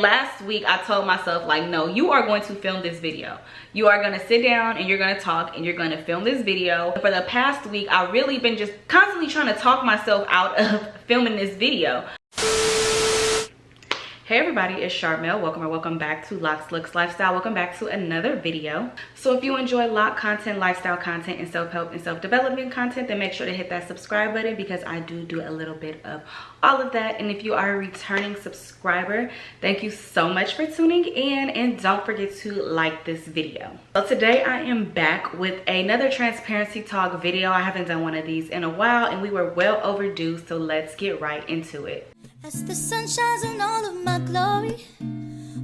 Last week I told myself, like, no, you are going to film this video. You are going to sit down and you're going to talk and you're going to film this video. For the past week, I've really been just constantly trying to talk myself out of filming this video. Hey everybody, it's Sharmel. Welcome back to Locs Lux Lifestyle. Welcome back to another video. So if you enjoy loc content, lifestyle content, and self-help and self-development content, then make sure to hit that subscribe button because I do a little bit of all of that. And if you are a returning subscriber, thank you so much for tuning in, and don't forget to like this video. So today I am back with another transparency talk video. I haven't done one of these in a while and we were well overdue, so let's get right into it. As the sun shines on all of my glory,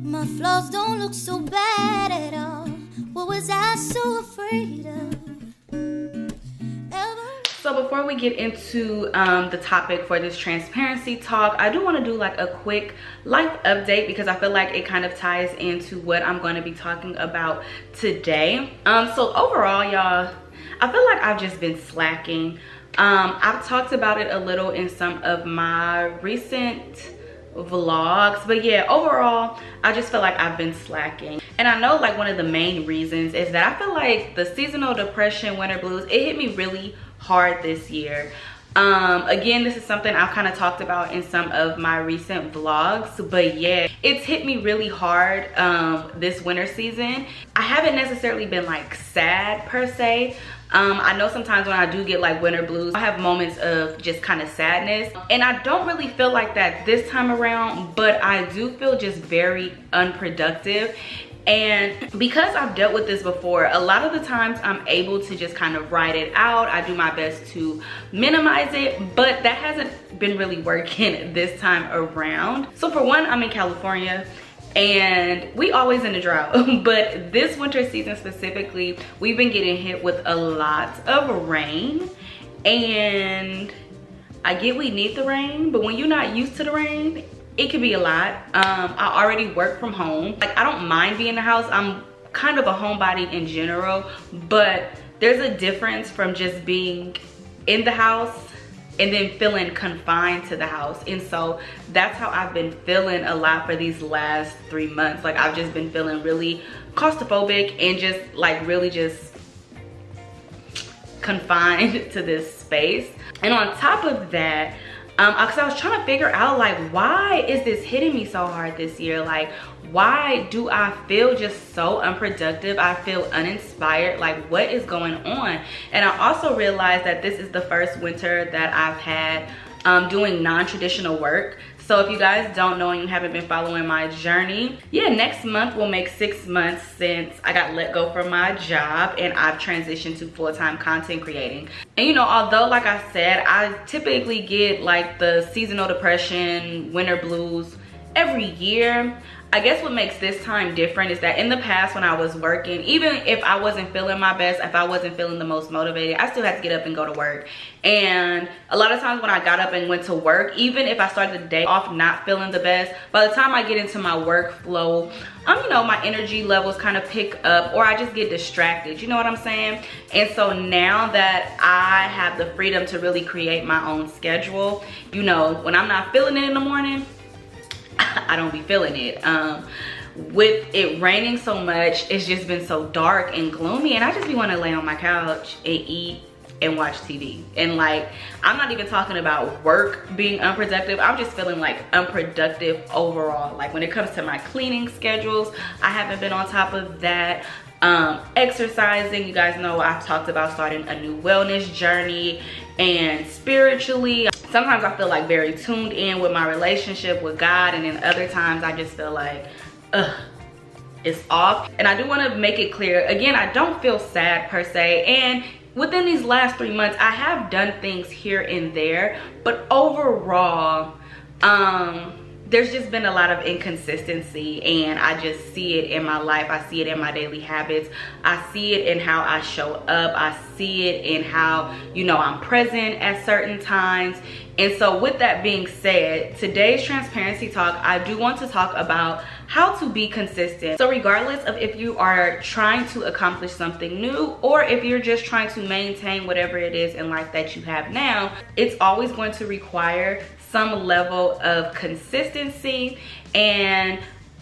my flaws don't look so bad at all. What was I so afraid of? So before we get into the topic for this transparency talk, I do want to do like a quick life update because I feel like it kind of ties into what I'm going to be talking about today. So overall, y'all, I feel like I've just been slacking. I've talked about it a little in some of my recent vlogs, but yeah, overall I just feel like I've been slacking. And I know like one of the main reasons is that I feel like the seasonal depression, winter blues, it hit me really hard this year. Again, this is something I've kind of talked about in some of my recent vlogs, but yeah, it's hit me really hard this winter season. I haven't necessarily been like sad per se. I know sometimes when I do get like winter blues, I have moments of just kind of sadness, and I don't really feel like that this time around, but I do feel just very unproductive. And because I've dealt with this before, a lot of the times I'm able to just kind of ride it out. I do my best to minimize it, but that hasn't been really working this time around. So for one, I'm in California and we always in a drought, but this winter season specifically, we've been getting hit with a lot of rain. And I get we need the rain, but when you're not used to the rain, it can be a lot. I already work from home. Like, I don't mind being in the house. I'm kind of a homebody in general, but there's a difference from just being in the house and then feeling confined to the house. And so that's how I've been feeling a lot for these last 3 months. Like, I've just been feeling really claustrophobic and just like really just confined to this space. And on top of that, because I was trying to figure out like, why is this hitting me so hard this year? Like, why do I feel just so unproductive? I feel uninspired. Like, what is going on? And I also realized that this is the first winter that I've had doing non-traditional work. So if you guys don't know and you haven't been following my journey, yeah, next month will make 6 months since I got let go from my job and I've transitioned to full-time content creating. And you know, although like I said, I typically get like the seasonal depression, winter blues every year, I guess what makes this time different is that in the past when I was working, even if I wasn't feeling my best, if I wasn't feeling the most motivated, I still had to get up and go to work. And a lot of times when I got up and went to work, even if I started the day off not feeling the best, by the time I get into my workflow, you know, my energy levels kind of pick up, or I just get distracted, you know what I'm saying? And so now that I have the freedom to really create my own schedule, you know, when I'm not feeling it in the morning, I don't be feeling it. With it raining so much, it's just been so dark and gloomy, and I just be want to lay on my couch and eat and watch TV. And like, I'm not even talking about work being unproductive. I'm just feeling like unproductive overall. Like when it comes to my cleaning schedules, I haven't been on top of that. Exercising, you guys know I've talked about starting a new wellness journey, and spiritually sometimes I feel like very tuned in with my relationship with God, and then other times I just feel like it's off. And I do want to make it clear again, I don't feel sad per se, and within these last 3 months I have done things here and there, but overall there's just been a lot of inconsistency, and I just see it in my life. I see it in my daily habits. I see it in how I show up. I see it in how, you know, I'm present at certain times. And so with that being said, today's transparency talk, I do want to talk about how to be consistent. So regardless of if you are trying to accomplish something new or if you're just trying to maintain whatever it is in life that you have now, it's always going to require some level of consistency. And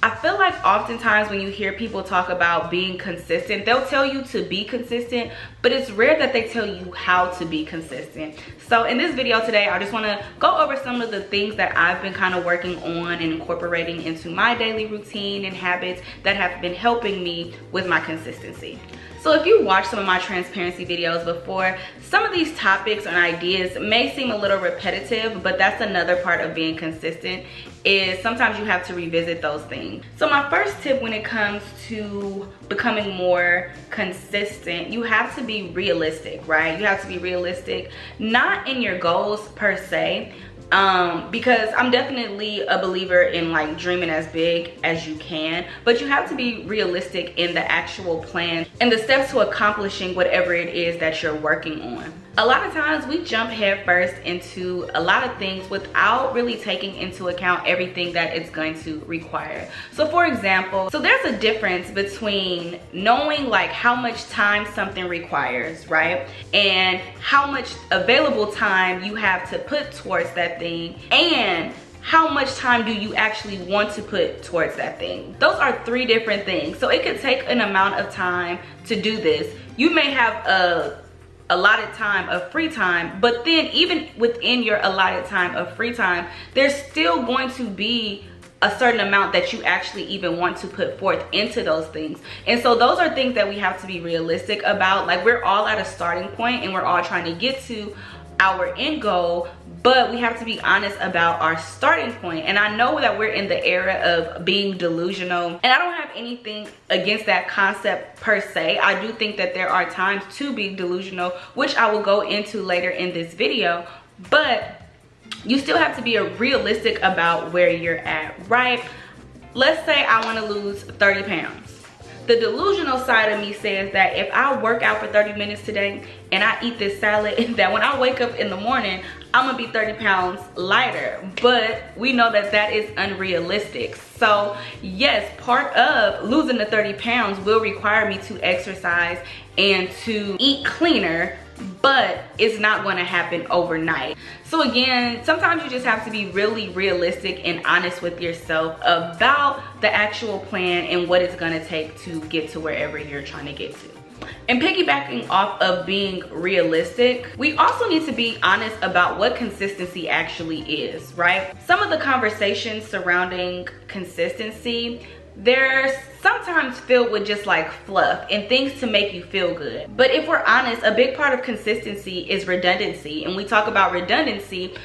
I feel like oftentimes when you hear people talk about being consistent, they'll tell you to be consistent, but it's rare that they tell you how to be consistent. So in this video today, I just want to go over some of the things that I've been kind of working on and incorporating into my daily routine and habits that have been helping me with my consistency. So if you watched some of my transparency videos before, some of these topics and ideas may seem a little repetitive, but that's another part of being consistent, is sometimes you have to revisit those things. So my first tip when it comes to becoming more consistent, you have to be realistic, right? You have to be realistic, not in your goals per se, because I'm definitely a believer in like dreaming as big as you can, but you have to be realistic in the actual plan and the steps to accomplishing whatever it is that you're working on. A lot of times we jump headfirst into a lot of things without really taking into account everything that it's going to require. So for example, there's a difference between knowing like how much time something requires, right? And how much available time you have to put towards that thing, and how much time do you actually want to put towards that thing. Those are three different things. So it could take an amount of time to do this. You may have a allotted time of free time, but then even within your allotted time of free time, there's still going to be a certain amount that you actually even want to put forth into those things. And so those are things that we have to be realistic about. Like, we're all at a starting point and we're all trying to get to our end goal, but we have to be honest about our starting point. And I know that we're in the era of being delusional, and I don't have anything against that concept per se. I do think that there are times to be delusional, which I will go into later in this video, but you still have to be realistic about where you're at, right? Let's say I want to lose 30 pounds. The delusional side of me says that if I work out for 30 minutes today and I eat this salad, that when I wake up in the morning, I'm gonna be 30 pounds lighter. But we know that that is unrealistic. So yes, part of losing the 30 pounds will require me to exercise and to eat cleaner, but it's not going to happen overnight. So again, sometimes you just have to be really realistic and honest with yourself about the actual plan and what it's going to take to get to wherever you're trying to get to. And piggybacking off of being realistic, we also need to be honest about what consistency actually is, right? Some of the conversations surrounding consistency, they're sometimes filled with just like fluff and things to make you feel good. But if we're honest, a big part of consistency is redundancy. And we talk about redundancy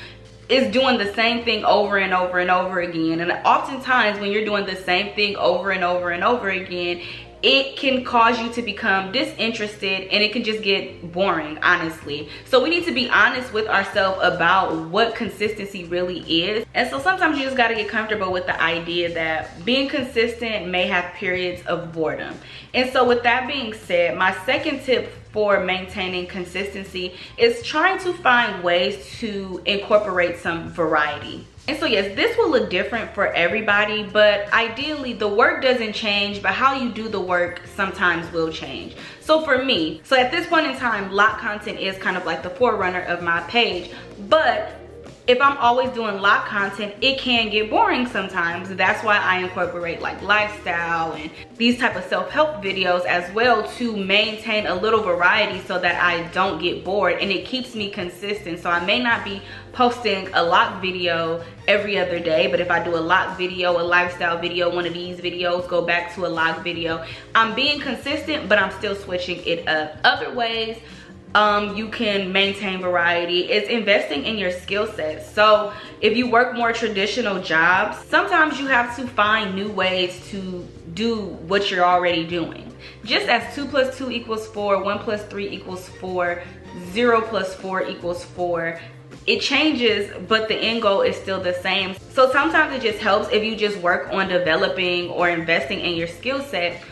is doing the same thing over and over and over again. And oftentimes when you're doing the same thing over and over and over again, it can cause you to become disinterested and it can just get boring, honestly. So we need to be honest with ourselves about what consistency really is. And so sometimes you just got to get comfortable with the idea that being consistent may have periods of boredom. And so with that being said, my second tip for maintaining consistency is trying to find ways to incorporate some variety. And so yes, this will look different for everybody, but ideally the work doesn't change, but how you do the work sometimes will change. So for me, so at this point in time, lock content is kind of like the forerunner of my page, but if I'm always doing lock content, it can get boring sometimes. That's why I incorporate like lifestyle and these type of self-help videos as well, to maintain a little variety so that I don't get bored and it keeps me consistent. So I may not be posting a lock video every other day, but if I do a lock video, a lifestyle video, one of these videos, go back to a lock video, I'm being consistent, but I'm still switching it up. Other ways you can maintain variety is investing in your skill set. So if you work more traditional jobs, sometimes you have to find new ways to do what you're already doing. Just as 2 + 2 = 4, 1 + 3 = 4, 0 + 4 = 4. It changes, but the end goal is still the same. So sometimes it just helps if you just work on developing or investing in your skill set,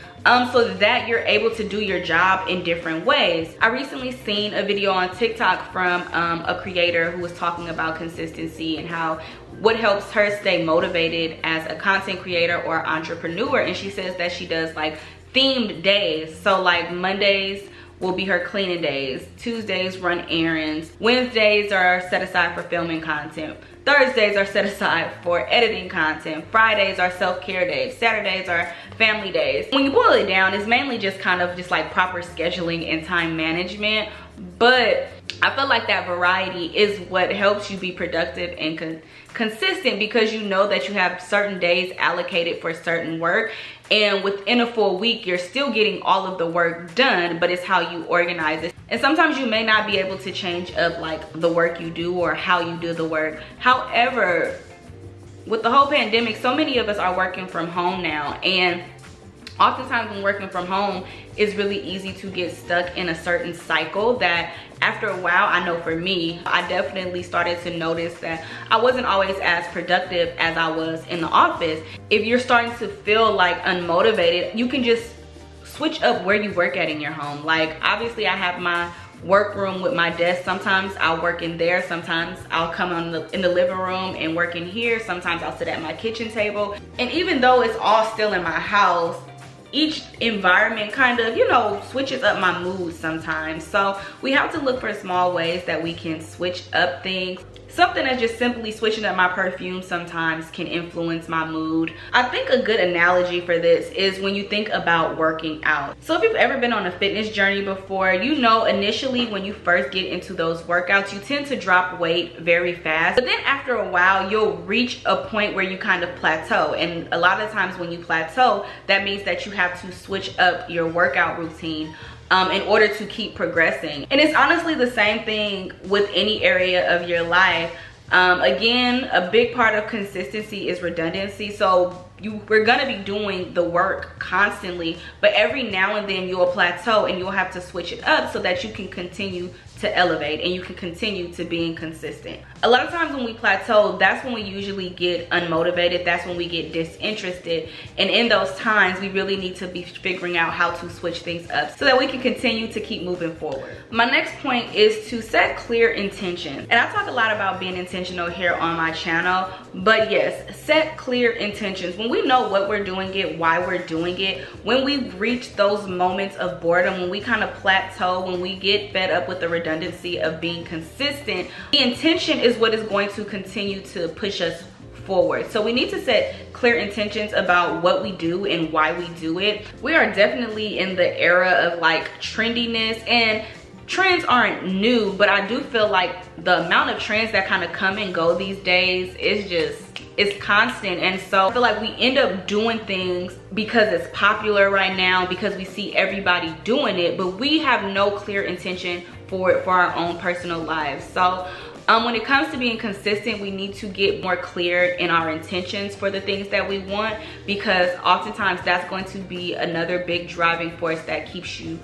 so that you're able to do your job in different ways. I recently seen a video on TikTok from a creator who was talking about consistency and what helps her stay motivated as a content creator or entrepreneur. And she says that she does like themed days. So like Mondays will be her cleaning days, Tuesdays run errands, Wednesdays are set aside for filming content, Thursdays are set aside for editing content. Fridays are self-care days. Saturdays are family days. When you boil it down, it's mainly just kind of just like proper scheduling and time management. But I feel like that variety is what helps you be productive and consistent, because you know that you have certain days allocated for certain work, and within a full week you're still getting all of the work done, but it's how you organize it. And sometimes you may not be able to change up like the work you do or how you do the work. However, with the whole pandemic, so many of us are working from home now, and oftentimes when working from home, it's really easy to get stuck in a certain cycle that after a while, I know for me, I definitely started to notice that I wasn't always as productive as I was in the office. If you're starting to feel like unmotivated, you can just switch up where you work at in your home. Like, obviously I have my workroom with my desk. Sometimes I'll work in there. Sometimes I'll come in the living room and work in here. Sometimes I'll sit at my kitchen table. And even though it's all still in my house, each environment kind of, you know, switches up my mood sometimes. So we have to look for small ways that we can switch up things. Something that's just simply switching up my perfume sometimes can influence my mood. I think a good analogy for this is when you think about working out. So if you've ever been on a fitness journey before, you know initially when you first get into those workouts, you tend to drop weight very fast. But then after a while, you'll reach a point where you kind of plateau. And a lot of times when you plateau, that means that you have to switch up your workout routine in order to keep progressing. And it's honestly the same thing with any area of your life. Again, a big part of consistency is redundancy. So we're gonna be doing the work constantly, but every now and then you'll plateau and you'll have to switch it up so that you can continue to elevate and you can continue to being consistent. A lot of times when we plateau, that's when we usually get unmotivated. That's when we get disinterested. And in those times, we really need to be figuring out how to switch things up so that we can continue to keep moving forward. My next point is to set clear intentions. And I talk a lot about being intentional here on my channel, but yes, set clear intentions. When we know what we're doing it, why we're doing it, when we reach those moments of boredom, when we kind of plateau, when we get fed up with the redundancy of being consistent, the intention is what is going to continue to push us forward. So we need to set clear intentions about what we do and why we do it. We are definitely in the era of like trendiness, and trends aren't new, but I do feel like the amount of trends that kind of come and go these days is just, it's constant. And so I feel like we end up doing things because it's popular right now, because we see everybody doing it, but we have no clear intention for it for our own personal lives. So when it comes to being consistent, we need to get more clear in our intentions for the things that we want, because oftentimes that's going to be another big driving force that keeps you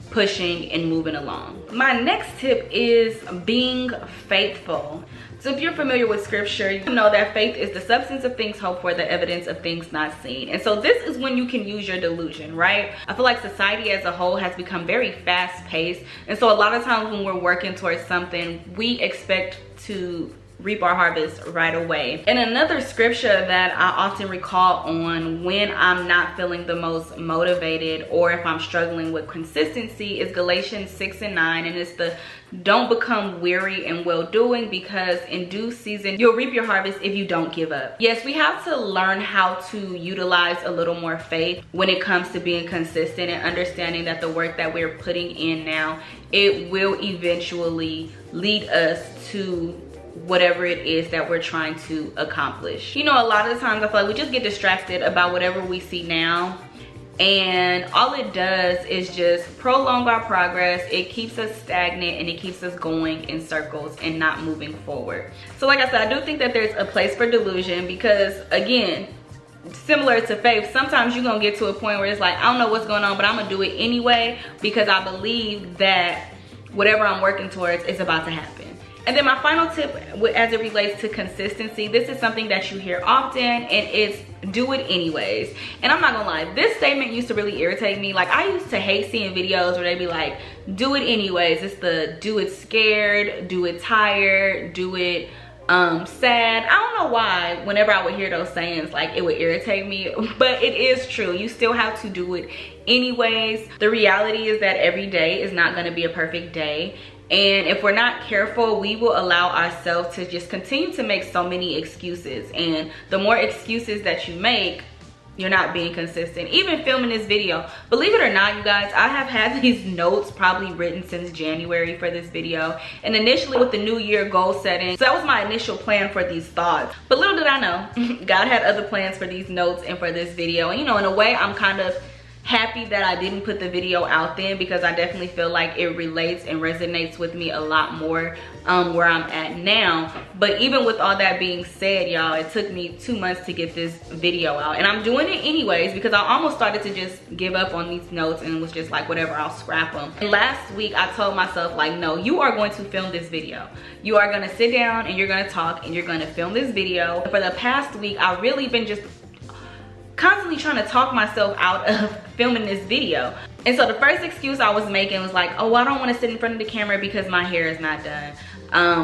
pushing and moving along. My next tip is being faithful. So if you're familiar with scripture, you know that faith is the substance of things hoped for, the evidence of things not seen. And so this is when you can use your delusion, right? I feel like society as a whole has become very fast paced. And so a lot of times when we're working towards something, we expect to reap our harvest right away. And another scripture that I often recall on when I'm not feeling the most motivated or if I'm struggling with consistency is Galatians 6:9, and it's the don't become weary in well-doing, because in due season you'll reap your harvest if you don't give up. Yes, we have to learn how to utilize a little more faith when it comes to being consistent and understanding that the work that we're putting in now, it will eventually lead us to whatever it is that we're trying to accomplish. You know, a lot of the times I feel like we just get distracted about whatever we see now, and all it does is just prolong our progress. It keeps us stagnant and it keeps us going in circles and not moving forward. So like I said, I do think that there's a place for delusion, because again, similar to faith, sometimes you're gonna get to a point where it's like, I don't know what's going on, but I'm gonna do it anyway because I believe that whatever I'm working towards is about to happen. And then my final tip as it relates to consistency, this is something that you hear often, and it's do it anyways. And I'm not gonna lie, this statement used to really irritate me. Like, I used to hate seeing videos where they'd be like, do it anyways. It's the do it scared, do it tired, do it sad. I don't know why whenever I would hear those sayings, like, it would irritate me, but it is true. You still have to do it anyways. The reality is that every day is not going to be a perfect day, And if we're not careful, we will allow ourselves to just continue to make so many excuses. And the more excuses that you make, you're not being consistent. Even filming this video, believe it or not, you guys, I have had these notes probably written since January for this video. And initially with the new year goal setting, so that was my initial plan for these thoughts. But little did I know, God had other plans for these notes and for this video. And you know, in a way, I'm kind of happy that I didn't put the video out then, because I definitely feel like it relates and resonates with me a lot more where I'm at now. But even with all that being said, y'all, it took me 2 months to get this video out, and I'm doing it anyways because I almost started to just give up on these notes and was just like, whatever, I'll scrap them. And last week I told myself, like, no, you are going to film this video. You are going to sit down and you're going to talk and you're going to film this video. For the past week, I've really been just constantly trying to talk myself out of filming this video. And so the first excuse I was making was like, oh, I don't want to sit in front of the camera because my hair is not done.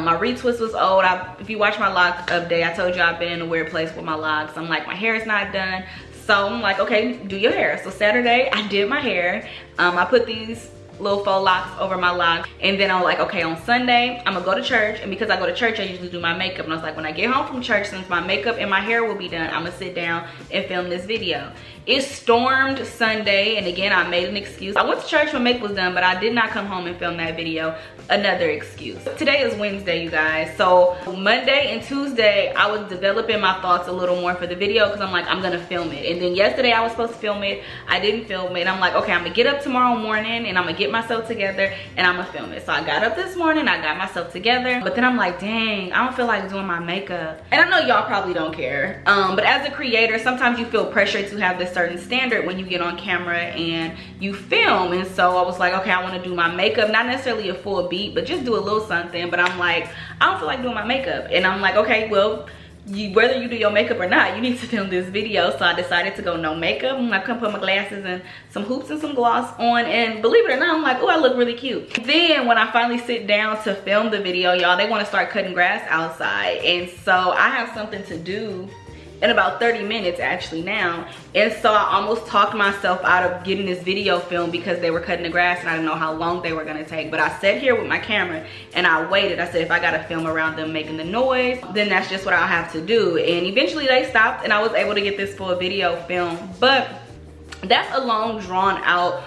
My retwist was old. If you watch my lock update, I told you I've been in a weird place with my locks. I'm like, my hair is not done. So I'm like, okay, do your hair. So Saturday I did my hair. I put these little faux locks over my locks, and then I'm like, okay, on Sunday I'm gonna go to church. And because I go to church, I usually do my makeup, and I was like, when I get home from church, since my makeup and my hair will be done, I'm gonna sit down and film this video. It stormed Sunday, and again, I made an excuse. I went to church when makeup was done, but I did not come home and film that video. Another excuse. Today is Wednesday, you guys. So Monday and Tuesday, I was developing my thoughts a little more for the video because I'm like, I'm gonna film it. And then yesterday I was supposed to film it. I didn't film it. I'm like, okay, I'm gonna get up tomorrow morning and I'm gonna get myself together and I'm gonna film it. So I got up this morning, I got myself together, but then I'm like, dang, I don't feel like doing my makeup. And I know y'all probably don't care, but as a creator, sometimes you feel pressure to have this certain standard when you get on camera and you film. And so I was like, okay, I want to do my makeup, not necessarily a full beat, but just do a little something. But I'm like, I don't feel like doing my makeup. And I'm like, okay, well, whether you do your makeup or not, you need to film this video. So I decided to go no makeup. I'm like, come put my glasses and some hoops and some gloss on, and believe it or not, I'm like, oh, I look really cute. Then when I finally sit down to film the video, y'all, they want to start cutting grass outside, and so I have something to do in about 30 minutes actually now. And so I almost talked myself out of getting this video filmed because they were cutting the grass and I didn't know how long they were gonna take. But I sat here with my camera and I waited. I said, if I gotta film around them making the noise, then that's just what I'll have to do. And eventually they stopped and I was able to get this full video filmed. But that's a long drawn out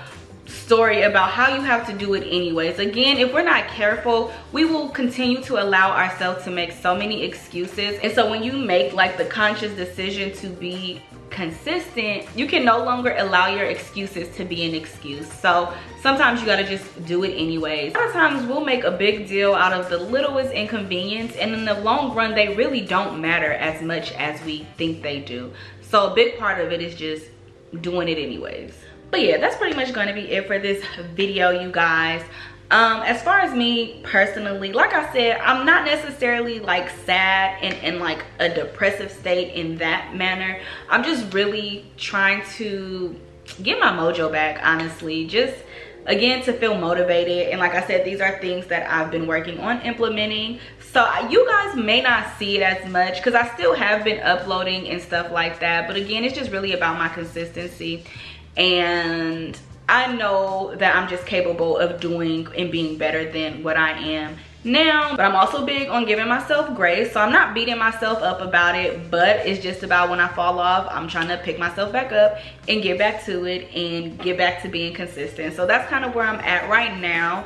story about how you have to do it anyways. Again, if we're not careful, we will continue to allow ourselves to make so many excuses. And so when you make like the conscious decision to be consistent, you can no longer allow your excuses to be an excuse. So sometimes you got to just do it anyways. A lot of times we'll make a big deal out of the littlest inconvenience, and in the long run they really don't matter as much as we think they do. So a big part of it is just doing it anyways. But yeah, that's pretty much going to be it for this video, you guys. As far as me personally, like I said, I'm not necessarily like sad and in like a depressive state in that manner. I'm just really trying to get my mojo back, honestly. Just again, to feel motivated. And like I said, these are things that I've been working on implementing. So you guys may not see it as much because I still have been uploading and stuff like that. But again, it's just really about my consistency. And I know that I'm just capable of doing and being better than what I am now. But I'm also big on giving myself grace. So I'm not beating myself up about it, but it's just about when I fall off, I'm trying to pick myself back up and get back to it and get back to being consistent. So that's kind of where I'm at right now.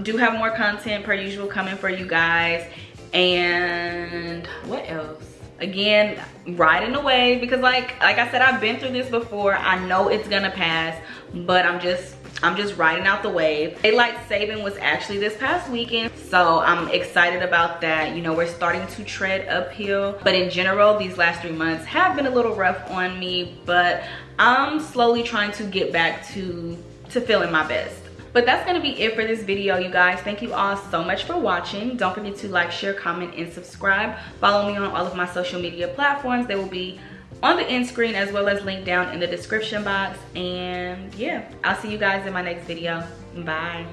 Do have more content per usual coming for you guys. And what else? Again, riding the wave, because like I said, I've been through this before. I know it's gonna pass, but I'm just riding out the wave. Daylight saving was actually this past weekend, so I'm excited about that. You know, we're starting to tread uphill, but in general, these last 3 months have been a little rough on me, but I'm slowly trying to get back to feeling my best. But that's gonna be it for this video, you guys. Thank you all so much for watching. Don't forget to like, share, comment, and subscribe. Follow me on all of my social media platforms. They will be on the end screen as well as linked down in the description box. And yeah, I'll see you guys in my next video. Bye.